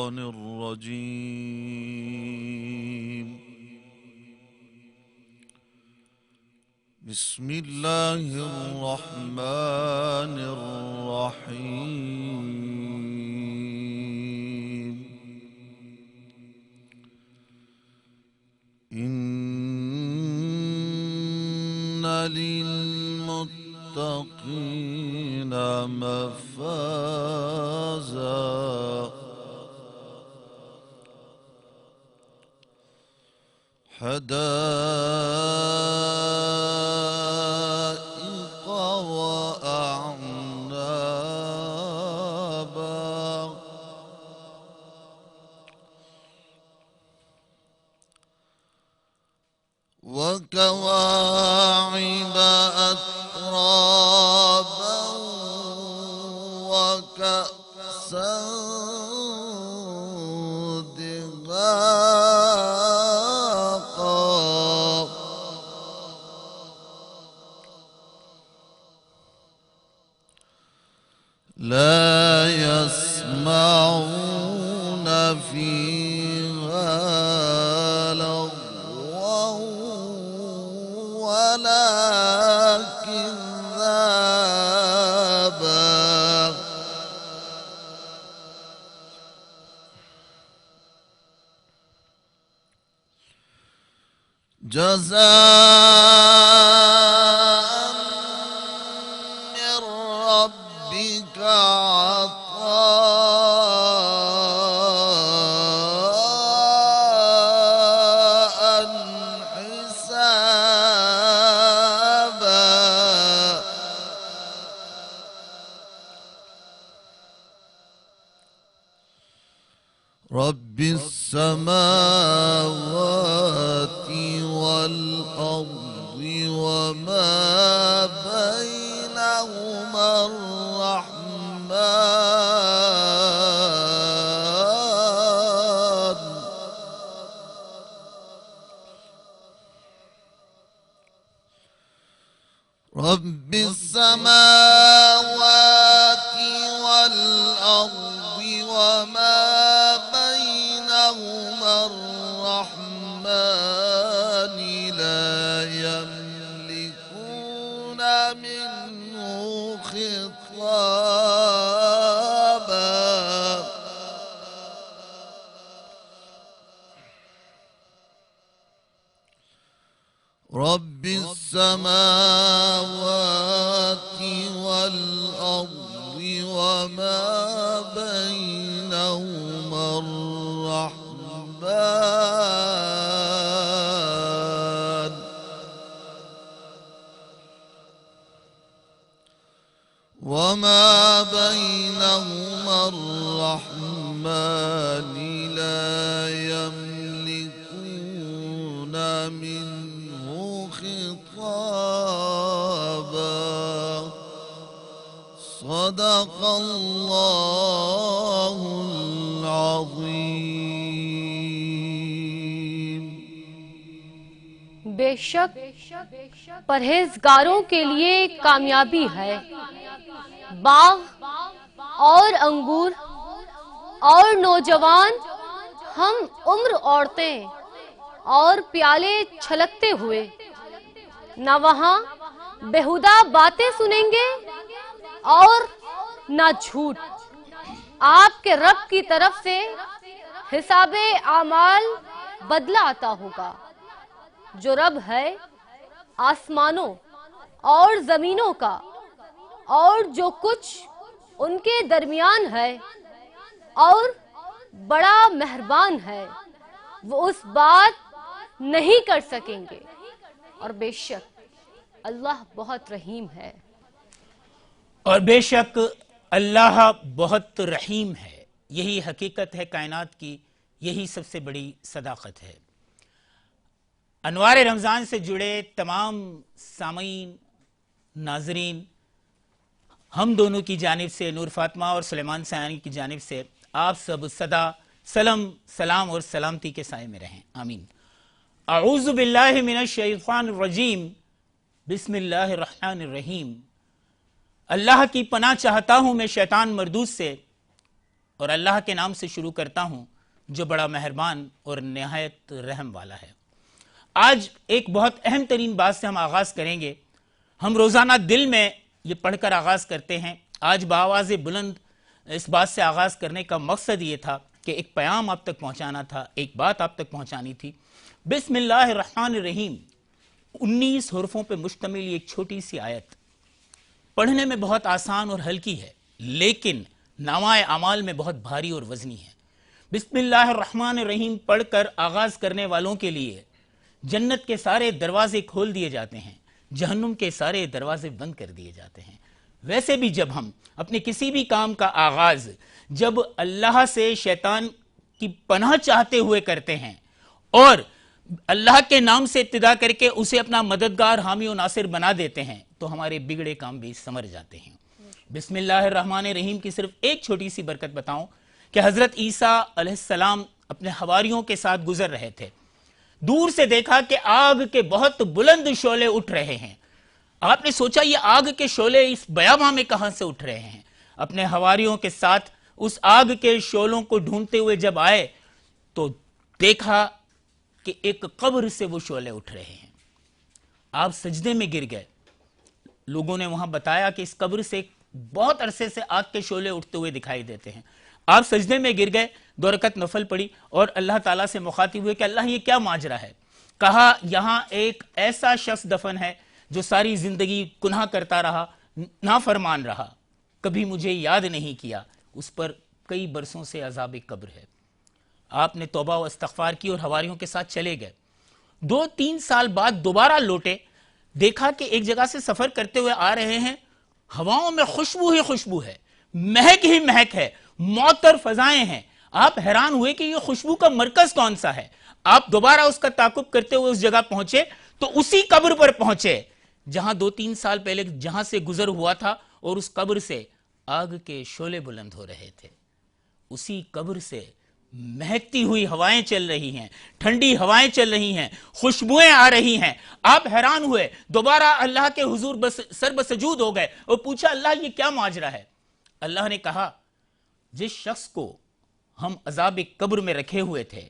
الشيطان الرجيم. بسم الله الرحمن الرحيم. إن للمتقين مفازا حدائق وأعنابا وكواعب أترابا وكأسا دهاقا لا يسمعون فيها لغوا ولا كذابا جزاء من ربك عطاء حسابا رب السماوات والأرض وما بينهما الرحمن رب السماوات والأرض وما بينهما الرحمن لا يملكون منه خطابا رب السماوات والأرض وما بينهما الرحمن وما بينهما الرحمن لا يملكون منه خطابا صدق الله العظيم. بے شک پرہیزگاروں کے لیے کامیابی ہے. باغ اور انگور اور نوجوان ہم عمر عورتیں اور پیالے چھلکتے ہوئے نہ وہاں بیہودہ باتیں سنیں گے اور نہ جھوٹ. آپ کے رب کی طرف سے حساب اعمال بدلہ آتا ہوگا. جو رب ہے آسمانوں اور زمینوں کا اور جو کچھ ان کے درمیان ہے اور بڑا مہربان ہے، وہ اس بات نہیں کر سکیں گے اور بے شک اللہ بہت رحیم ہے. اور بے شک اللہ بہت رحیم ہے. یہی حقیقت ہے کائنات کی، یہی سب سے بڑی صداقت ہے. انوار رمضان سے جڑے تمام سامعین، ناظرین، ہم دونوں کی جانب سے، نور فاطمہ اور سلیمان سیانی کی جانب سے آپ سب سدا سلام اور سلامتی کے سائے میں رہیں. آمین. اعوذ باللہ من الشیطان الرجیم. بسم اللہ الرحمن الرحیم. اللہ کی پناہ چاہتا ہوں میں شیطان مردود سے اور اللہ کے نام سے شروع کرتا ہوں جو بڑا مہربان اور نہایت رحم والا ہے۔ آج ایک بہت اہم ترین بات سے ہم آغاز کریں گے۔ ہم روزانہ دل میں یہ پڑھ کر آغاز کرتے ہیں۔ آج بآواز بلند اس بات سے آغاز کرنے کا مقصد یہ تھا کہ ایک پیام آپ تک پہنچانا تھا، ایک بات آپ تک پہنچانی تھی۔ بسم اللہ الرحمن الرحیم 19 حروفوں پہ مشتمل یہ ایک چھوٹی سی آیت پڑھنے میں بہت آسان اور ہلکی ہے، لیکن نامہ اعمال میں بہت بھاری اور وزنی ہے۔ بسم اللہ الرحمن الرحیم پڑھ کر آغاز کرنے والوں کے لیے جنت کے سارے دروازے کھول دیے جاتے ہیں، جہنم کے سارے دروازے بند کر دیے جاتے ہیں۔ ویسے بھی جب ہم اپنے کسی بھی کام کا آغاز جب اللہ سے شیطان کی پناہ چاہتے ہوئے کرتے ہیں اور اللہ کے نام سے ابتدا کر کے اسے اپنا مددگار، حامی و ناصر بنا دیتے ہیں تو ہمارے بگڑے کام بھی سمر جاتے ہیں۔ بسم اللہ الرحمن الرحیم کی صرف ایک چھوٹی سی برکت بتاؤں کہ حضرت عیسیٰ علیہ السلام اپنے حواریوں کے ساتھ گزر رہے تھے، دور سے دیکھا کہ آگ کے بہت بلند شعلے اٹھ رہے ہیں۔ آپ نے سوچا یہ آگ کے شعلے اس بیاباں میں کہاں سے اٹھ رہے ہیں؟ اپنے حواریوں کے ساتھ اس آگ کے شعلوں کو ڈھونڈتے ہوئے جب آئے تو دیکھا کہ ایک قبر سے وہ شعلے اٹھ رہے ہیں۔ آپ سجدے میں گر گئے۔ لوگوں نے وہاں بتایا کہ اس قبر سے بہت عرصے سے آگ کے شعلے اٹھتے ہوئے دکھائی دیتے ہیں۔ آپ سجدے میں گر گئے، 2 رکعت نفل پڑی اور اللہ تعالیٰ سے مخاطب ہوئے کہ اللہ یہ کیا ماجرا ہے؟ کہا یہاں ایک ایسا شخص دفن ہے جو ساری زندگی گناہ کرتا رہا، نافرمان رہا، کبھی مجھے یاد نہیں کیا، اس پر کئی برسوں سے عذاب قبر ہے۔ آپ نے توبہ و استغفار کی اور حواریوں کے ساتھ چلے گئے۔ 2-3 سال بعد دوبارہ لوٹے، دیکھا کہ ایک جگہ سے سفر کرتے ہوئے آ رہے ہیں، ہواؤں میں خوشبو ہی خوشبو ہے، مہک ہی مہک ہے، معطر فضائیں ہیں۔ آپ حیران ہوئے کہ یہ خوشبو کا مرکز کون سا ہے۔ آپ دوبارہ اس کا تعاقب کرتے ہوئے اس جگہ پہنچے تو اسی قبر پر پہنچے جہاں 2-3 سال پہلے جہاں سے گزر ہوا تھا، اور اس قبر سے آگ کے شعلے بلند ہو رہے تھے۔ اسی قبر سے مہکتی ہوئی ہوائیں چل رہی ہیں، ٹھنڈی ہوائیں چل رہی ہیں، خوشبوئیں آ رہی ہیں۔ آپ حیران ہوئے، دوبارہ اللہ کے حضور سر بسجود ہو گئے اور پوچھا اللہ یہ کیا ماجرا ہے؟ اللہ نے کہا جس شخص کو ہم عذاب قبر میں رکھے ہوئے تھے،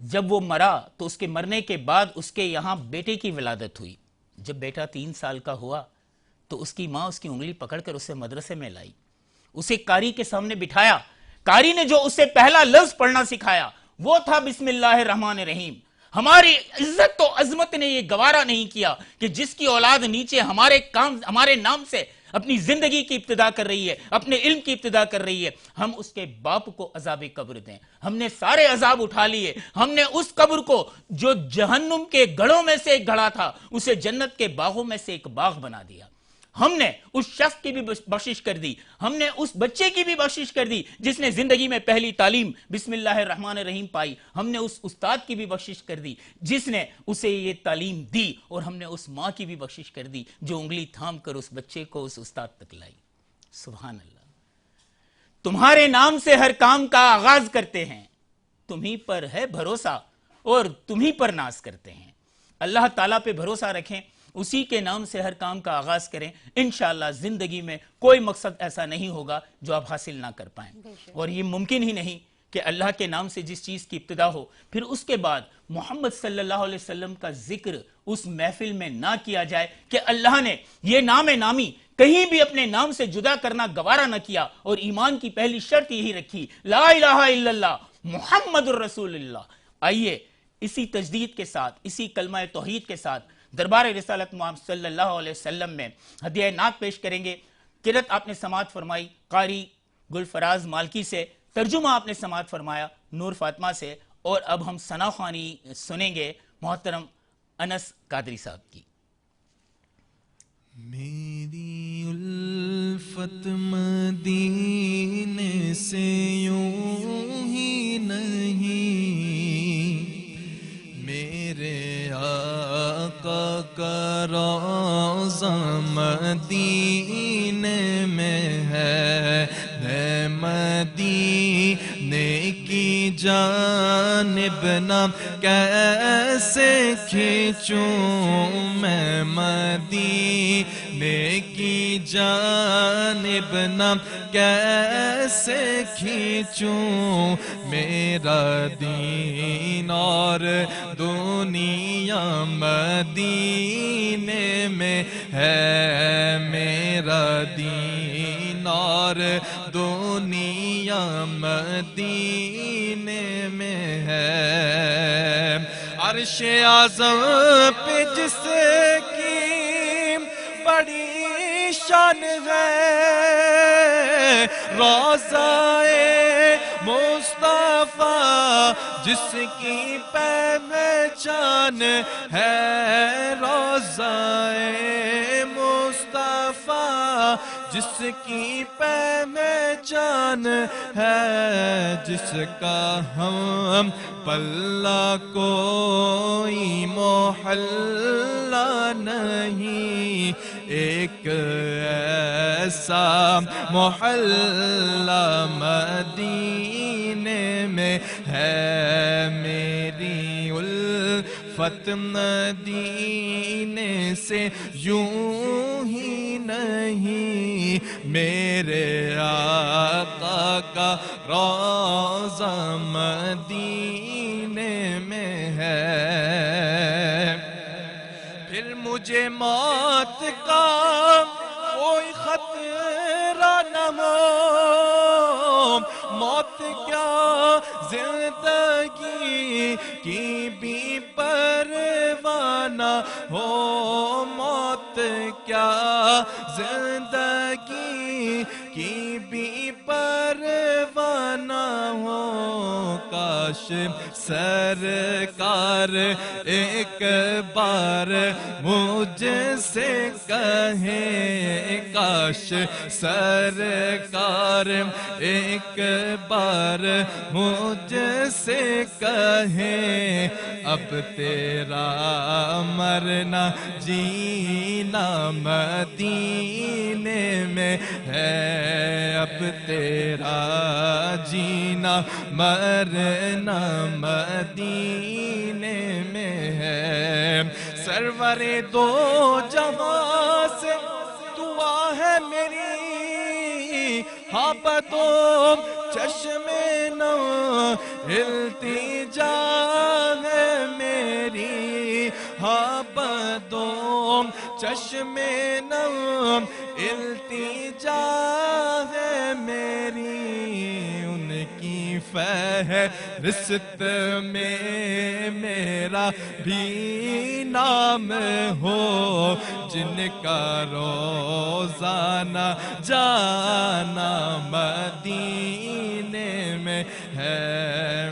جب وہ مرا تو اس کے مرنے کے بعد اس کے یہاں بیٹے کی ولادت ہوئی۔ جب بیٹا 3 سال کا ہوا تو اس کی ماں اس کی انگلی پکڑ کر اسے مدرسے میں لائی، اسے قاری کے سامنے بٹھایا۔ قاری نے جو اسے پہلا لفظ پڑھنا سکھایا وہ تھا بسم اللہ الرحمن الرحیم۔ ہماری عزت و عظمت نے یہ گوارا نہیں کیا کہ جس کی اولاد نیچے ہمارے نام سے اپنی زندگی کی ابتدا کر رہی ہے، اپنے علم کی ابتدا کر رہی ہے، ہم اس کے باپ کو عذاب قبر دیں۔ ہم نے سارے عذاب اٹھا لیے، ہم نے اس قبر کو جو جہنم کے گڑھوں میں سے ایک گڑھا تھا اسے جنت کے باغوں میں سے ایک باغ بنا دیا۔ ہم نے اس شخص کی بھی بخشش کر دی، ہم نے اس بچے کی بھی بخشش کر دی جس نے زندگی میں پہلی تعلیم بسم اللہ الرحمن الرحیم پائی، ہم نے اس استاد کی بھی بخشش کر دی جس نے اسے یہ تعلیم دی، اور ہم نے اس ماں کی بھی بخشش کر دی جو انگلی تھام کر اس بچے کو اس استاد تک لائی۔ سبحان اللہ۔ تمہارے نام سے ہر کام کا آغاز کرتے ہیں، تمہیں پر ہے بھروسہ اور تمہیں پر ناز کرتے ہیں۔ اللہ تعالیٰ پہ بھروسہ رکھیں، اسی کے نام سے ہر کام کا آغاز کریں، انشاءاللہ زندگی میں کوئی مقصد ایسا نہیں ہوگا جو آپ حاصل نہ کر پائیں۔ اور یہ ممکن ہی نہیں کہ اللہ کے نام سے جس چیز کی ابتدا ہو پھر اس کے بعد محمد صلی اللہ علیہ وسلم کا ذکر اس محفل میں نہ کیا جائے، کہ اللہ نے یہ نام نامی کہیں بھی اپنے نام سے جدا کرنا گوارا نہ کیا، اور ایمان کی پہلی شرط یہی رکھی لا الہ الا اللہ محمد الرسول اللہ۔ آئیے اسی تجدید کے ساتھ، اسی کلمہ توحید کے ساتھ دربار رسالت محمد صلی اللہ علیہ وسلم میں ہدیہ نعت پیش کریں گے۔ قرأت آپ نے سماعت فرمائی قاری گلفراز مالکی سے، ترجمہ آپ نے سماعت فرمایا نور فاطمہ سے، اور اب ہم ثنا خوانی سنیں گے محترم انس قادری صاحب کی۔ میری الفت مدینے سے یوں ہی نہیں، میرے آقا کا روضہ مدینے میں ہے، میں مدینے کی جانب نہ کیسے کھینچوں میں مدینے کی جانب نہ کیسے کھینچوں میرا دین اور دنیا مدینے میں ہے میرا دین اور دنیا مدینے میں ہے عرش اعظم پہ جس کی بڑی شان ہے روضہ مصطفیٰ جس کی پہچان ہے روضہ مصطفیٰ جس کی پہچان ہے جس کا ہم پلہ کوئی محلہ نہیں ایک ایسا محلہ مدینے میں ہے میری الفت مدینے سے یوں ہی نہیں میرے آقا کا روضہ مدینے میں ہے پھر مجھے موت کا کوئی خطرہ نہ ہو موت کیا زندگی کی بھی پرواہ نہ ہو موت کیا زندگی کی بھی پرواہ نہ ہو کاش سرکار ایک بار مجھ سے کہیں کاش سرکار ایک بار مجھ سے کہیں اب تیرا مرنا جینا مدینے میں ہے اب تیرا جینا مرنا مدینے میں ہے سرور دو جہاں سے دعا ہے میری ہاں بدو چشم نو التجا ہے میری ہاں بدو چشم نو التجا ہے میری ان کی فہرست میں میرا بھی نام ہو جن کا روزانہ جانا مدینے میں ہے